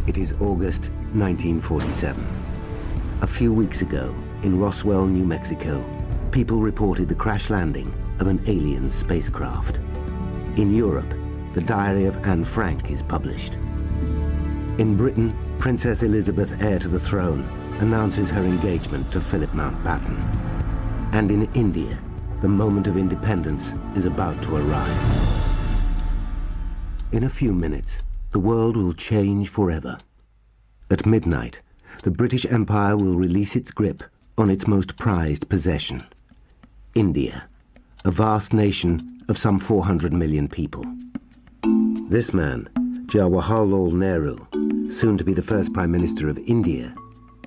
It is August 1947. A few weeks ago, in Roswell, New Mexico, people reported the crash landing of an alien spacecraft. In Europe, the diary of Anne Frank is published. In Britain, Princess Elizabeth, heir to the throne, announces her engagement to Philip Mountbatten. And in India, the moment of independence is about to arrive. In a few minutes, the world will change forever. At midnight, the British Empire will release its grip on its most prized possession, India, a vast nation of some 400 million people. This man, Jawaharlal Nehru, soon to be the first Prime Minister of India,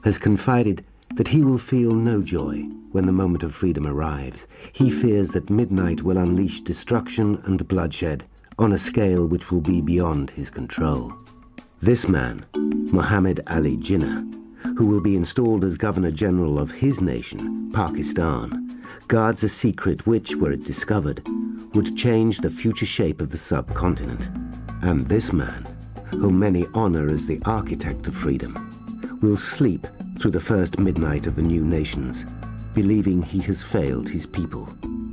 has confided that he will feel no joy when the moment of freedom arrives. He fears that midnight will unleash destruction and bloodshed on a scale which will be beyond his control. This man, Muhammad Ali Jinnah, who will be installed as Governor-General of his nation, Pakistan, guards a secret which, were it discovered, would change the future shape of the subcontinent. And this man, whom many honor as the architect of freedom, will sleep through the first midnight of the new nations, believing he has failed his people,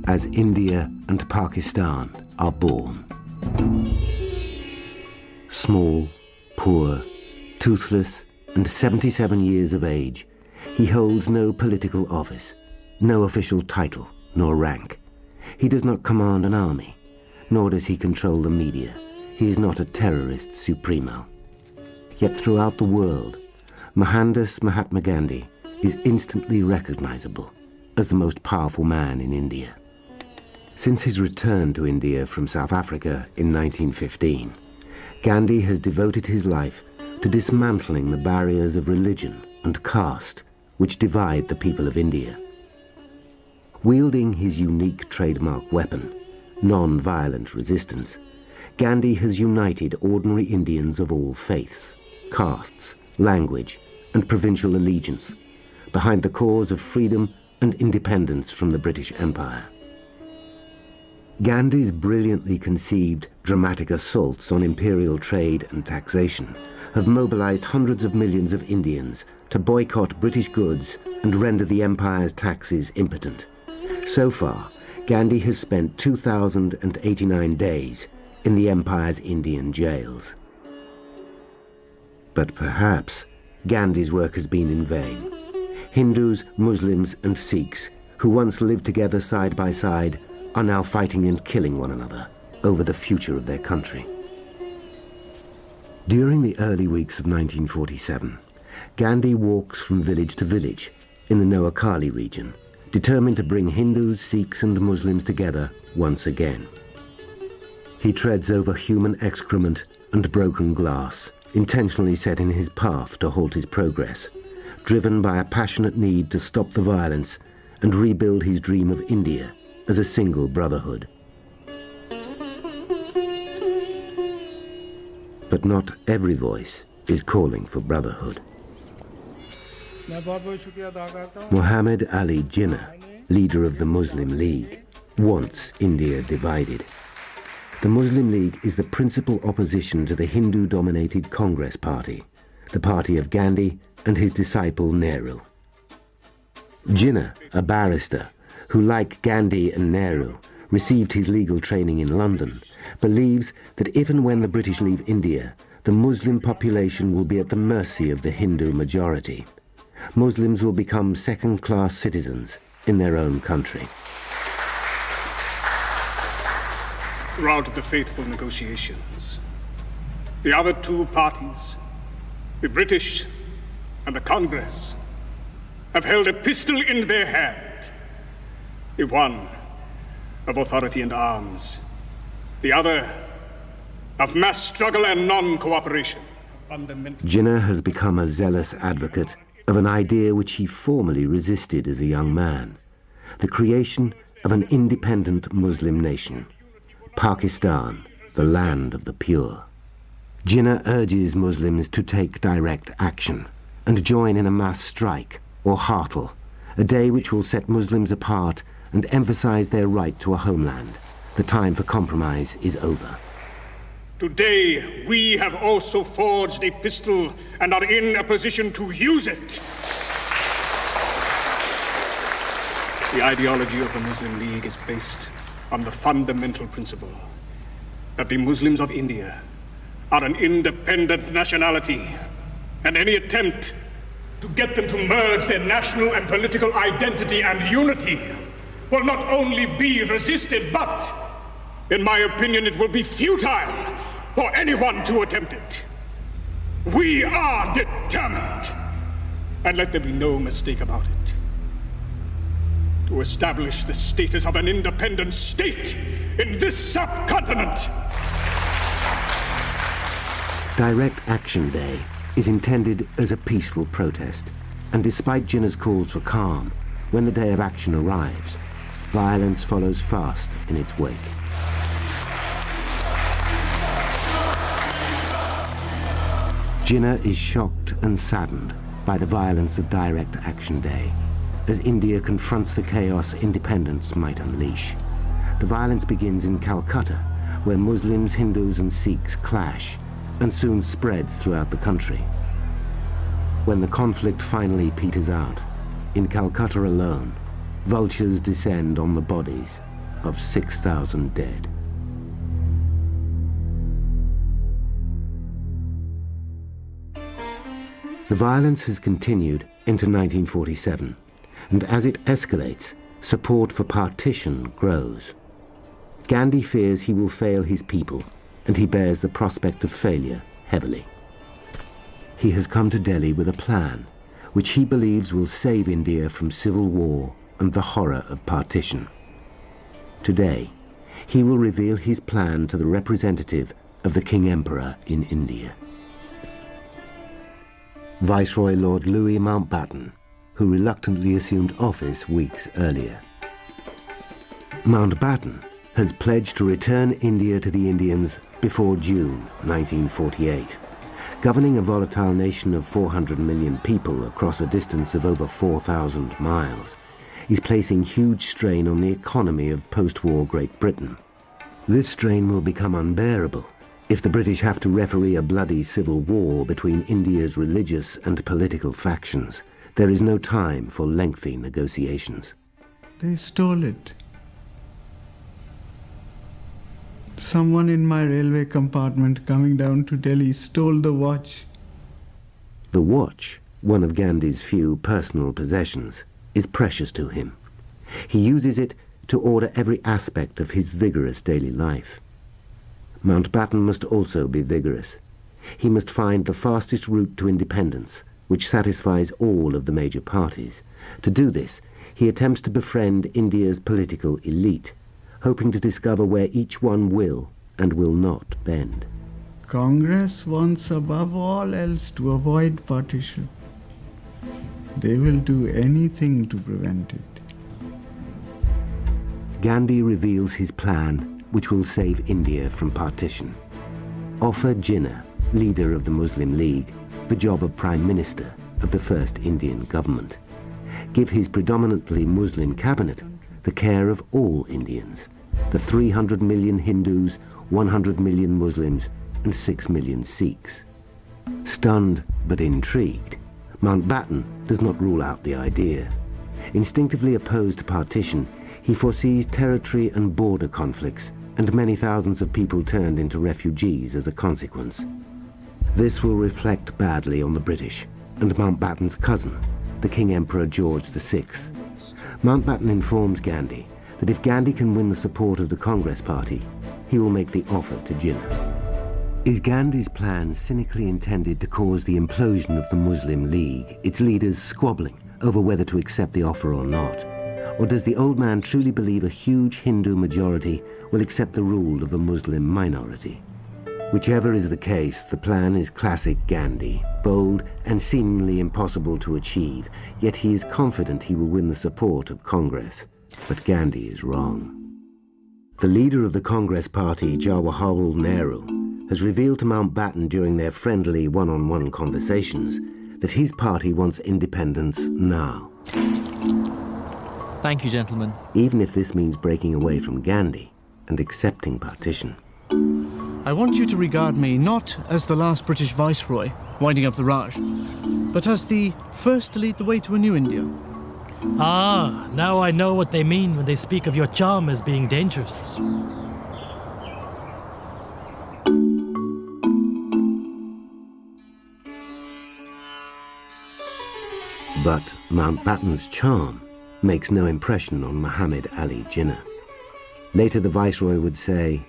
as India and Pakistan are born. Small, poor, toothless, and 77 years of age, he holds no political office, no official title, nor rank. He does not command an army, nor does he control the media. He is not a terrorist supremo. Yet throughout the world, Mohandas Mahatma Gandhi is instantly recognizable as the most powerful man in India. Since his return to India from South Africa in 1915, Gandhi has devoted his life to dismantling the barriers of religion and caste which divide the people of India. Wielding his unique trademark weapon, non-violent resistance, Gandhi has united ordinary Indians of all faiths, castes, language, and provincial allegiance behind the cause of freedom and independence from the British Empire. Gandhi's brilliantly conceived dramatic assaults on imperial trade and taxation have mobilized hundreds of millions of Indians to boycott British goods and render the empire's taxes impotent. So far, Gandhi has spent 2,089 days in the empire's Indian jails. But perhaps Gandhi's work has been in vain. Hindus, Muslims, and Sikhs, who once lived together side by side, are now fighting and killing one another over the future of their country. During the early weeks of 1947, Gandhi walks from village to village in the Noakhali region, determined to bring Hindus, Sikhs, and Muslims together once again. He treads over human excrement and broken glass, intentionally set in his path to halt his progress, driven by a passionate need to stop the violence and rebuild his dream of India as a single brotherhood. But not every voice is calling for brotherhood. Muhammad Ali Jinnah, leader of the Muslim League, wants India divided. The Muslim League is the principal opposition to the Hindu-dominated Congress Party, the party of Gandhi and his disciple Nehru. Jinnah, a barrister, who, like Gandhi and Nehru, received his legal training in London, believes that if and when the British leave India, the Muslim population will be at the mercy of the Hindu majority. Muslims will become second-class citizens in their own country. Throughout the fateful negotiations, the other two parties, the British and the Congress, have held a pistol in their hand. The one of authority and arms, the other of mass struggle and non-cooperation. Jinnah has become a zealous advocate of an idea which he formerly resisted as a young man, the creation of an independent Muslim nation, Pakistan, the land of the pure. Jinnah urges Muslims to take direct action and join in a mass strike or hartal, a day which will set Muslims apart and emphasize their right to a homeland. The time for compromise is over. Today, we have also forged a pistol and are in a position to use it. The ideology of the Muslim League is based on the fundamental principle that the Muslims of India are an independent nationality, and any attempt to get them to merge their national and political identity and unity will not only be resisted, but, in my opinion, it will be futile for anyone to attempt it. We are determined, and let there be no mistake about it, to establish the status of an independent state in this subcontinent. Direct Action Day is intended as a peaceful protest, and despite Jinnah's calls for calm, when the day of action arrives, violence follows fast in its wake. Jinnah is shocked and saddened by the violence of Direct Action Day, as India confronts the chaos independence might unleash. The violence begins in Calcutta, where Muslims, Hindus and Sikhs clash, and soon spreads throughout the country. When the conflict finally peters out, in Calcutta alone, vultures descend on the bodies of 6,000 dead. The violence has continued into 1947, and as it escalates, support for partition grows. Gandhi fears he will fail his people, and he bears the prospect of failure heavily. He has come to Delhi with a plan, which he believes will save India from civil war and the horror of partition. Today, he will reveal his plan to the representative of the King Emperor in India. Viceroy Lord Louis Mountbatten, who reluctantly assumed office weeks earlier. Mountbatten has pledged to return India to the Indians before June 1948. Governing a volatile nation of 400 million people across a distance of over 4,000 miles is placing huge strain on the economy of post-war Great Britain. This strain will become unbearable if the British have to referee a bloody civil war between India's religious and political factions. There is no time for lengthy negotiations. They stole it. Someone in my railway compartment coming down to Delhi stole the watch. The watch, one of Gandhi's few personal possessions, is precious to him. He uses it to order every aspect of his vigorous daily life. Mountbatten must also be vigorous. He must find the fastest route to independence, which satisfies all of the major parties. To do this, he attempts to befriend India's political elite, hoping to discover where each one will and will not bend. Congress wants above all else to avoid partition. They will do anything to prevent it. Gandhi reveals his plan, which will save India from partition. Offer Jinnah, leader of the Muslim League, the job of Prime Minister of the first Indian government. Give his predominantly Muslim cabinet the care of all Indians, the 300 million Hindus, 100 million Muslims, and 6 million Sikhs. Stunned but intrigued, Mountbatten does not rule out the idea. Instinctively opposed to partition, he foresees territory and border conflicts, and many thousands of people turned into refugees as a consequence. This will reflect badly on the British and Mountbatten's cousin, the King Emperor George VI. Mountbatten informs Gandhi that if Gandhi can win the support of the Congress Party, he will make the offer to Jinnah. Is Gandhi's plan cynically intended to cause the implosion of the Muslim League, its leaders squabbling over whether to accept the offer or not? Or does the old man truly believe a huge Hindu majority will accept the rule of a Muslim minority? Whichever is the case, the plan is classic Gandhi, bold and seemingly impossible to achieve, yet he is confident he will win the support of Congress. But Gandhi is wrong. The leader of the Congress Party, Jawaharlal Nehru, has revealed to Mountbatten during their friendly one-on-one conversations that his party wants independence now. Thank you, gentlemen. Even if this means breaking away from Gandhi and accepting partition. I want you to regard me not as the last British Viceroy winding up the Raj, but as the first to lead the way to a new India. Ah, now I know what they mean when they speak of your charm as being dangerous. But Mountbatten's charm makes no impression on Muhammad Ali Jinnah. Later the Viceroy would say,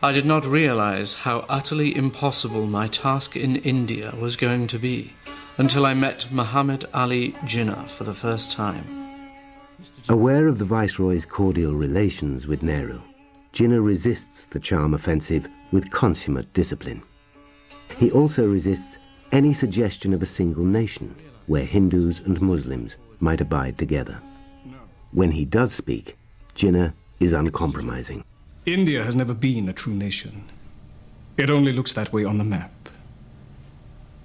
I did not realize how utterly impossible my task in India was going to be until I met Muhammad Ali Jinnah for the first time. Aware of the Viceroy's cordial relations with Nehru, Jinnah resists the charm offensive with consummate discipline. He also resists any suggestion of a single nation where Hindus and Muslims might abide together. When he does speak, Jinnah is uncompromising. India has never been a true nation. It only looks that way on the map.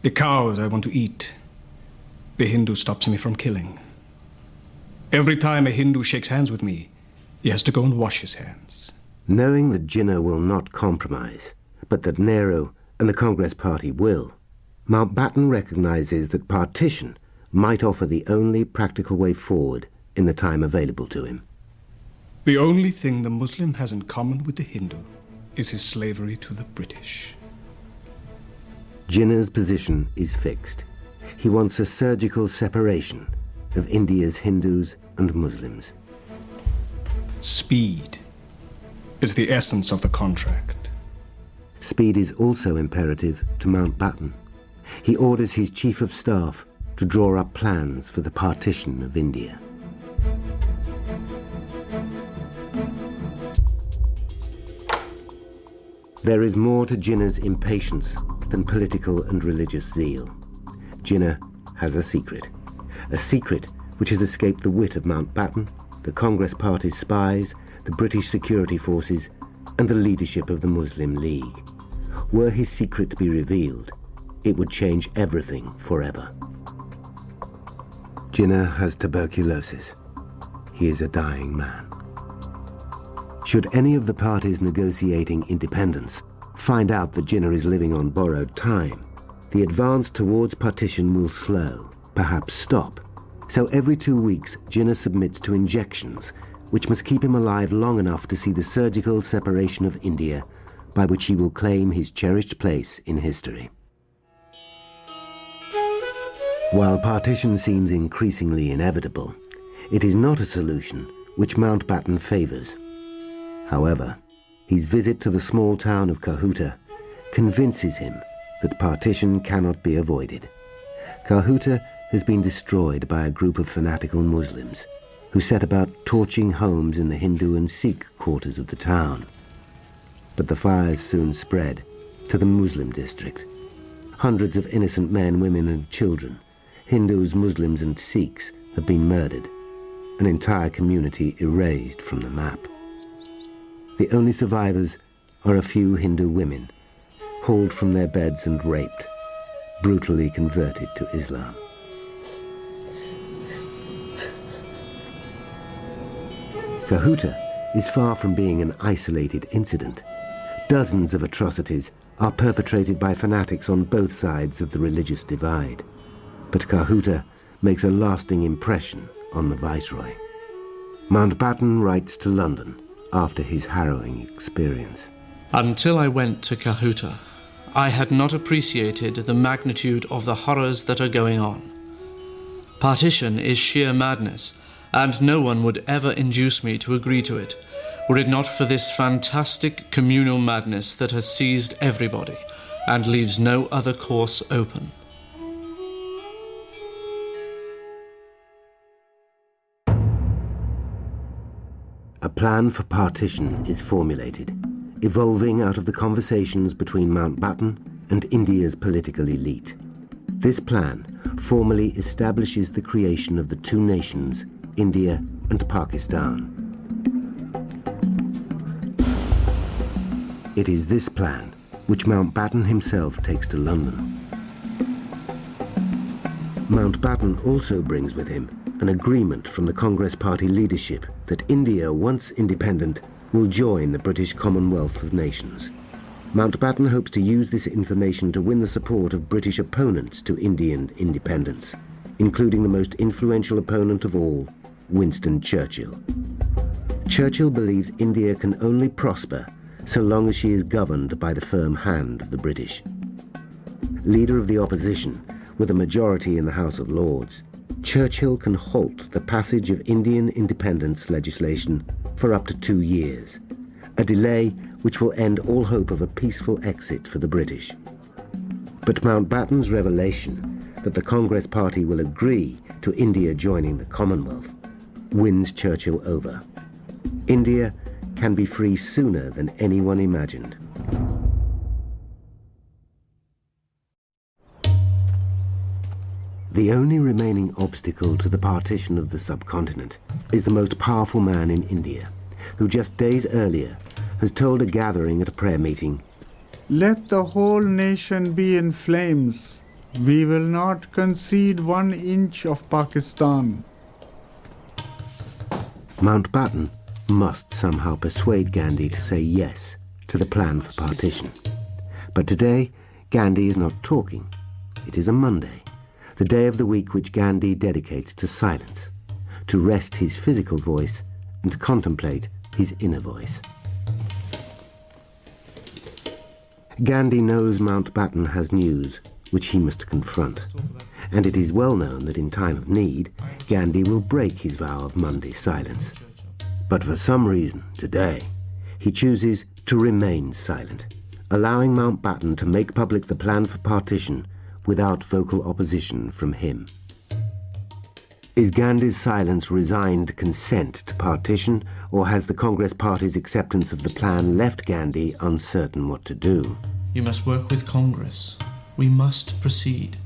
The cows I want to eat, the Hindu stops me from killing. Every time a Hindu shakes hands with me, he has to go and wash his hands. Knowing that Jinnah will not compromise, but that Nehru and the Congress Party will, Mountbatten recognizes that partition might offer the only practical way forward in the time available to him. The only thing the Muslim has in common with the Hindu is his slavery to the British. Jinnah's position is fixed. He wants a surgical separation of India's Hindus and Muslims. Speed is the essence of the contract. Speed is also imperative to Mountbatten. He orders his chief of staff to draw up plans for the partition of India. There is more to Jinnah's impatience than political and religious zeal. Jinnah has a secret which has escaped the wit of Mountbatten, the Congress Party's spies, the British security forces, and the leadership of the Muslim League. Were his secret to be revealed, it would change everything forever. Jinnah has tuberculosis. He is a dying man. Should any of the parties negotiating independence find out that Jinnah is living on borrowed time, the advance towards partition will slow, perhaps stop. So every 2 weeks, Jinnah submits to injections, which must keep him alive long enough to see the surgical separation of India, by which he will claim his cherished place in history. While partition seems increasingly inevitable, it is not a solution which Mountbatten favors. However, his visit to the small town of Kahuta convinces him that partition cannot be avoided. Kahuta has been destroyed by a group of fanatical Muslims who set about torching homes in the Hindu and Sikh quarters of the town. But the fires soon spread to the Muslim district. Hundreds of innocent men, women and children, Hindus, Muslims and Sikhs, have been murdered, an entire community erased from the map. The only survivors are a few Hindu women, hauled from their beds and raped, brutally converted to Islam. Kahuta is far from being an isolated incident. Dozens of atrocities are perpetrated by fanatics on both sides of the religious divide. But Kahuta makes a lasting impression on the Viceroy. Mountbatten writes to London after his harrowing experience. Until I went to Kahuta, I had not appreciated the magnitude of the horrors that are going on. Partition is sheer madness, and no one would ever induce me to agree to it, were it not for this fantastic communal madness that has seized everybody and leaves no other course open. A plan for partition is formulated, evolving out of the conversations between Mountbatten and India's political elite. This plan formally establishes the creation of the two nations, India and Pakistan. It is this plan which Mountbatten himself takes to London. Mountbatten also brings with him an agreement from the Congress Party leadership that India, once independent, will join the British Commonwealth of Nations. Mountbatten hopes to use this information to win the support of British opponents to Indian independence, including the most influential opponent of all, Winston Churchill. Churchill believes India can only prosper so long as she is governed by the firm hand of the British. Leader of the opposition, with a majority in the House of Lords, Churchill can halt the passage of Indian independence legislation for up to 2 years, a delay which will end all hope of a peaceful exit for the British. But Mountbatten's revelation that the Congress Party will agree to India joining the Commonwealth wins Churchill over. India can be free sooner than anyone imagined. The only remaining obstacle to the partition of the subcontinent is the most powerful man in India, who just days earlier has told a gathering at a prayer meeting, "Let the whole nation be in flames. We will not concede 1 inch of Pakistan." Mountbatten must somehow persuade Gandhi to say yes to the plan for partition. But today, Gandhi is not talking. It is a Monday, the day of the week which Gandhi dedicates to silence, to rest his physical voice and to contemplate his inner voice. Gandhi knows Mountbatten has news which he must confront, and it is well known that in time of need, Gandhi will break his vow of Monday silence. But for some reason, today, he chooses to remain silent, allowing Mountbatten to make public the plan for partition without vocal opposition from him. Is Gandhi's silence resigned consent to partition, or has the Congress Party's acceptance of the plan left Gandhi uncertain what to do? You must work with Congress. We must proceed.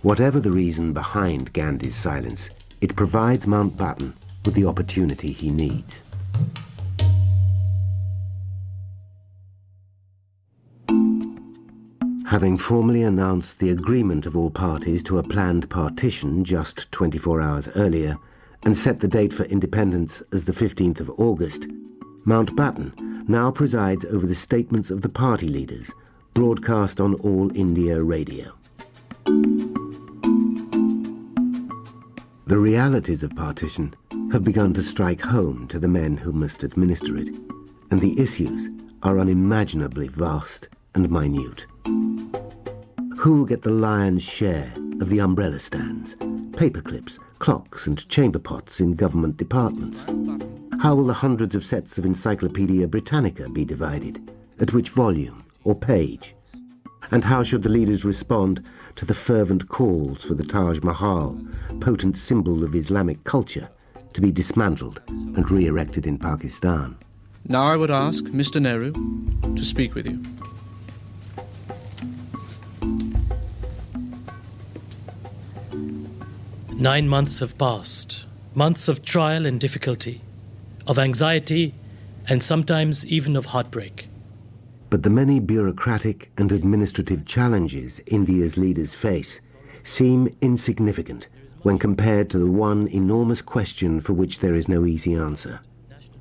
Whatever the reason behind Gandhi's silence, it provides Mountbatten with the opportunity he needs. Having formally announced the agreement of all parties to a planned partition just 24 hours earlier, and set the date for independence as the 15th of August, Mountbatten now presides over the statements of the party leaders, broadcast on All India Radio. The realities of partition have begun to strike home to the men who must administer it, and the issues are unimaginably vast and minute. Who will get the lion's share of the umbrella stands, paperclips, clocks and chamber pots in government departments? How will the hundreds of sets of Encyclopaedia Britannica be divided? At which volume or page? And how should the leaders respond to the fervent calls for the Taj Mahal, potent symbol of Islamic culture, to be dismantled and re-erected in Pakistan? Now I would ask Mr. Nehru to speak with you. "9 months have passed, months of trial and difficulty, of anxiety, and sometimes even of heartbreak. But the many bureaucratic and administrative challenges India's leaders face seem insignificant when compared to the one enormous question for which there is no easy answer.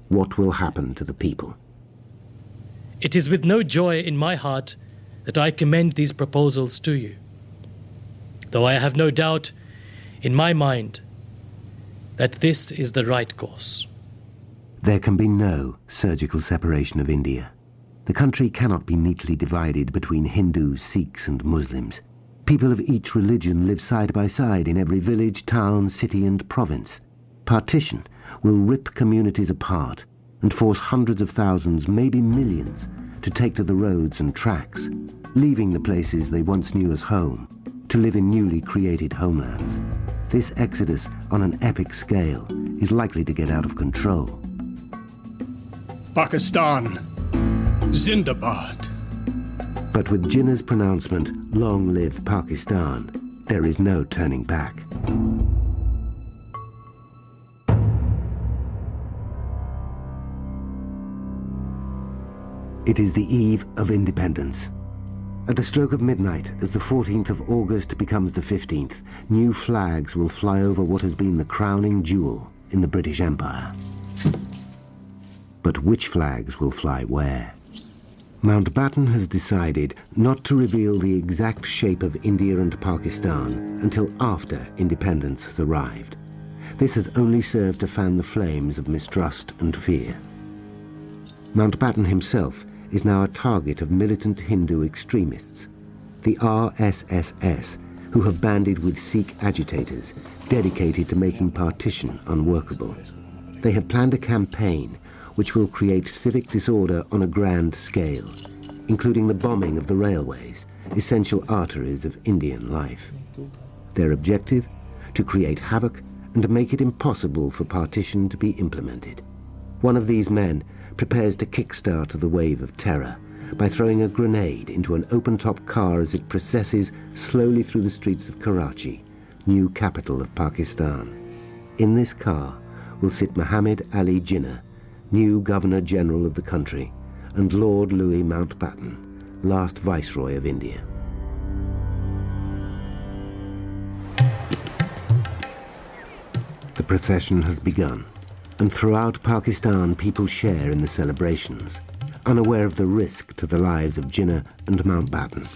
What will happen to the people? It is with no joy in my heart that I commend these proposals to you, though I have no doubt in my mind that this is the right course. There can be no surgical separation of India. The country cannot be neatly divided between Hindus, Sikhs and Muslims. People of each religion live side by side in every village, town, city and province. Partition will rip communities apart and force hundreds of thousands, maybe millions, to take to the roads and tracks, leaving the places they once knew as home, to live in newly created homelands. This exodus on an epic scale is likely to get out of control. Pakistan, Zindabad. But with Jinnah's pronouncement, "Long live Pakistan," there is no turning back. It is the eve of independence. At the stroke of midnight, as the 14th of August becomes the 15th, new flags will fly over what has been the crowning jewel in the British Empire. But which flags will fly where? Mountbatten has decided not to reveal the exact shape of India and Pakistan until after independence has arrived. This has only served to fan the flames of mistrust and fear. Mountbatten himself is now a target of militant Hindu extremists, the RSSS, who have banded with Sikh agitators dedicated to making partition unworkable. They have planned a campaign which will create civic disorder on a grand scale, including the bombing of the railways, essential arteries of Indian life. Their objective? To create havoc and to make it impossible for partition to be implemented. One of these men prepares to kickstart the wave of terror by throwing a grenade into an open-top car as it processes slowly through the streets of Karachi, new capital of Pakistan. In this car will sit Muhammad Ali Jinnah, new Governor-General of the country, and Lord Louis Mountbatten, last Viceroy of India. The procession has begun, and throughout Pakistan people share in the celebrations, unaware of the risk to the lives of Jinnah and Mountbatten.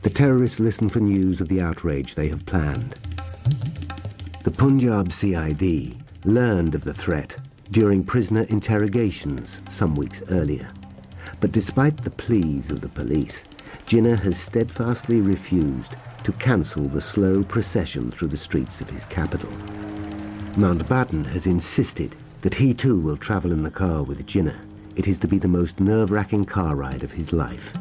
The terrorists listen for news of the outrage they have planned. The Punjab CID learned of the threat during prisoner interrogations some weeks earlier. But despite the pleas of the police, Jinnah has steadfastly refused to cancel the slow procession through the streets of his capital. Mountbatten has insisted that he too will travel in the car with Jinnah. It is to be the most nerve-wracking car ride of his life.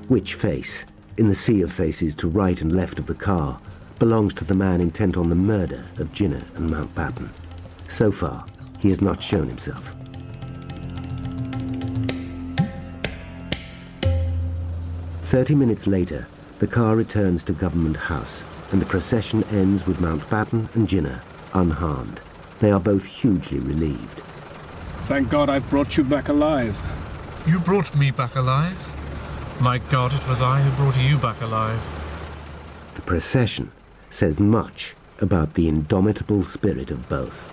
Which face, in the sea of faces to right and left of the car, belongs to the man intent on the murder of Jinnah and Mountbatten? So far, he has not shown himself. "30 minutes later, the car returns to Government House, and the procession ends with Mountbatten and Jinnah unharmed. They are both hugely relieved. Thank God I've brought you back alive. You brought me back alive? My God, it was I who brought you back alive. The procession says much about the indomitable spirit of both.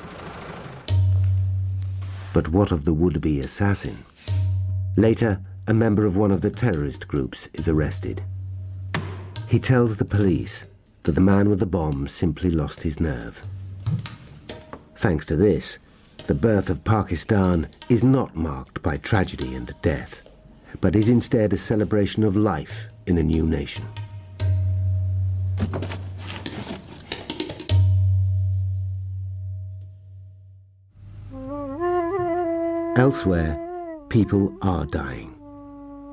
But what of the would-be assassin? Later, a member of one of the terrorist groups is arrested. He tells the police that the man with the bomb simply lost his nerve. Thanks to this, the birth of Pakistan is not marked by tragedy and death, but is instead a celebration of life in a new nation. Elsewhere, people are dying.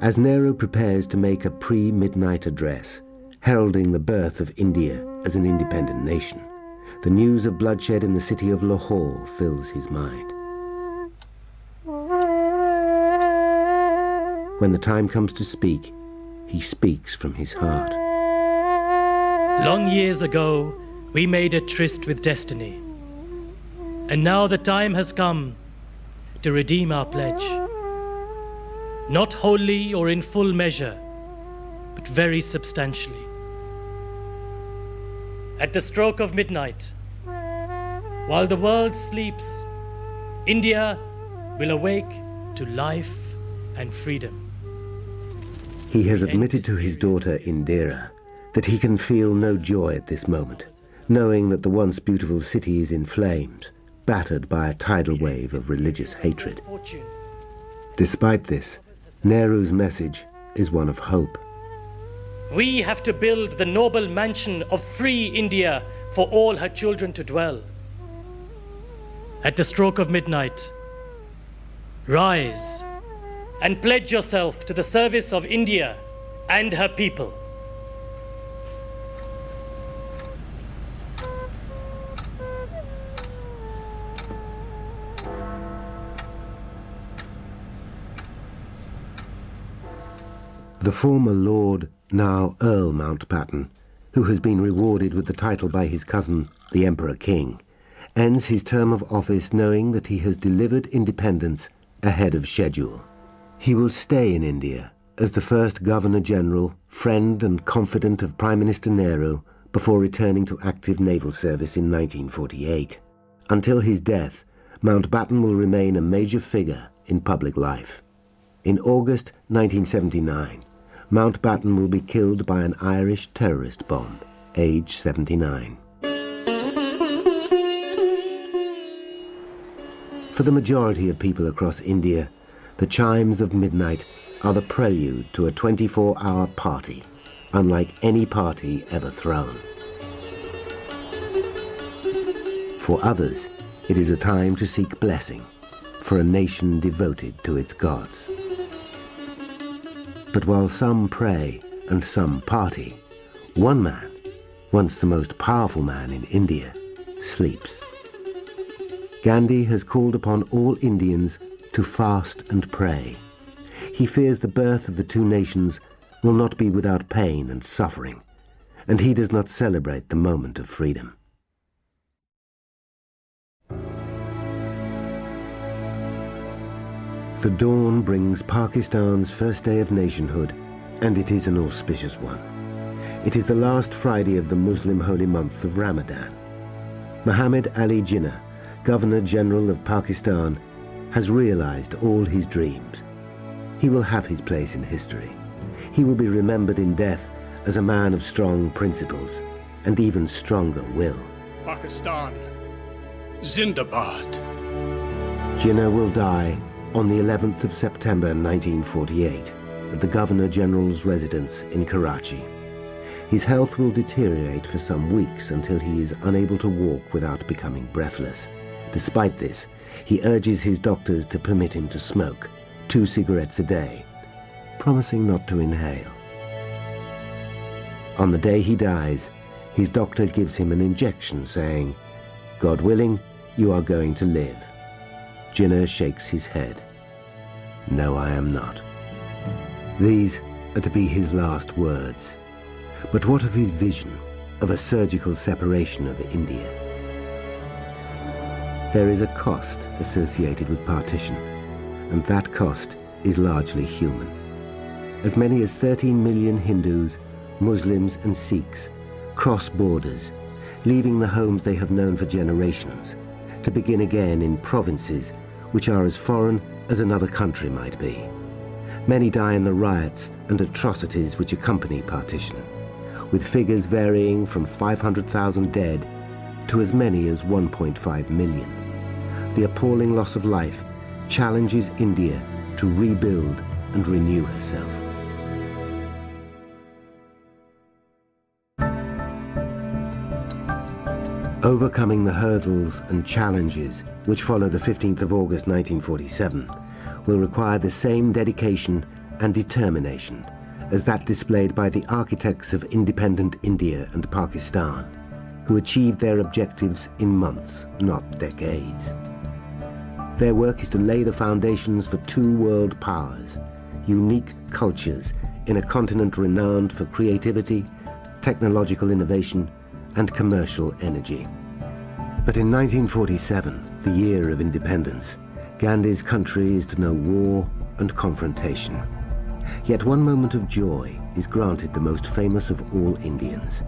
As Nehru prepares to make a pre-midnight address, heralding the birth of India as an independent nation, the news of bloodshed in the city of Lahore fills his mind. When the time comes to speak, he speaks from his heart. Long years ago, we made a tryst with destiny. And now the time has come to redeem our pledge. Not wholly or in full measure, but very substantially. At the stroke of midnight, while the world sleeps, India will awake to life and freedom. He has admitted to his daughter Indira that he can feel no joy at this moment, knowing that the once beautiful city is in flames, battered by a tidal wave of religious hatred. Despite this, Nehru's message is one of hope. We have to build the noble mansion of free India for all her children to dwell. At the stroke of midnight, rise and pledge yourself to the service of India and her people. The former Lord, now Earl Mountbatten, who has been rewarded with the title by his cousin, the Emperor King, ends his term of office knowing that he has delivered independence ahead of schedule. He will stay in India as the first Governor-General, friend and confidant of Prime Minister Nehru before returning to active naval service in 1948. Until his death, Mountbatten will remain a major figure in public life. In August 1979, Mountbatten will be killed by an Irish terrorist bomb, age 79. For the majority of people across India, the chimes of midnight are the prelude to a 24-hour party, unlike any party ever thrown. For others, it is a time to seek blessing for a nation devoted to its gods. But while some pray and some party, one man, once the most powerful man in India, sleeps. Gandhi has called upon all Indians to fast and pray. He fears the birth of the two nations will not be without pain and suffering, and he does not celebrate the moment of freedom. The dawn brings Pakistan's first day of nationhood, and it is an auspicious one. It is the last Friday of the Muslim holy month of Ramadan. Muhammad Ali Jinnah, Governor-General of Pakistan, has realized all his dreams. He will have his place in history. He will be remembered in death as a man of strong principles and even stronger will. Pakistan, Zindabad. Jinnah will die on the 11th of September 1948 at the Governor-General's residence in Karachi. His health will deteriorate for some weeks until he is unable to walk without becoming breathless. Despite this, he urges his doctors to permit him to smoke 2 cigarettes a day, promising not to inhale. On the day he dies, his doctor gives him an injection saying, "God willing, you are going to live." Jinnah shakes his head. "No, I am not." These are to be his last words. But what of his vision of a surgical separation of India? There is a cost associated with partition, and that cost is largely human. As many as 13 million Hindus, Muslims and Sikhs cross borders, leaving the homes they have known for generations, to begin again in provinces which are as foreign as another country might be. Many die in the riots and atrocities which accompany partition, with figures varying from 500,000 dead to as many as 1.5 million. The appalling loss of life challenges India to rebuild and renew herself. Overcoming the hurdles and challenges which follow the 15th of August 1947 will require the same dedication and determination as that displayed by the architects of independent India and Pakistan, who achieved their objectives in months, not decades. Their work is to lay the foundations for 2 world powers, unique cultures in a continent renowned for creativity, technological innovation, and commercial energy. But in 1947, the year of independence, Gandhi's country is to know war and confrontation. Yet one moment of joy is granted the most famous of all Indians.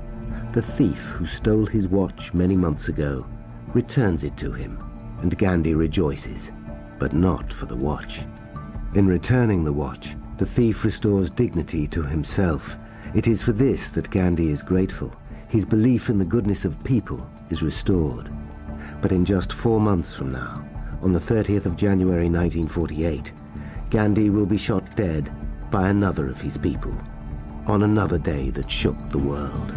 The thief who stole his watch many months ago returns it to him, and Gandhi rejoices, but not for the watch. In returning the watch, the thief restores dignity to himself. It is for this that Gandhi is grateful. His belief in the goodness of people is restored. But in just 4 months from now, on the 30th of January 1948, Gandhi will be shot dead by another of his people, on another day that shook the world.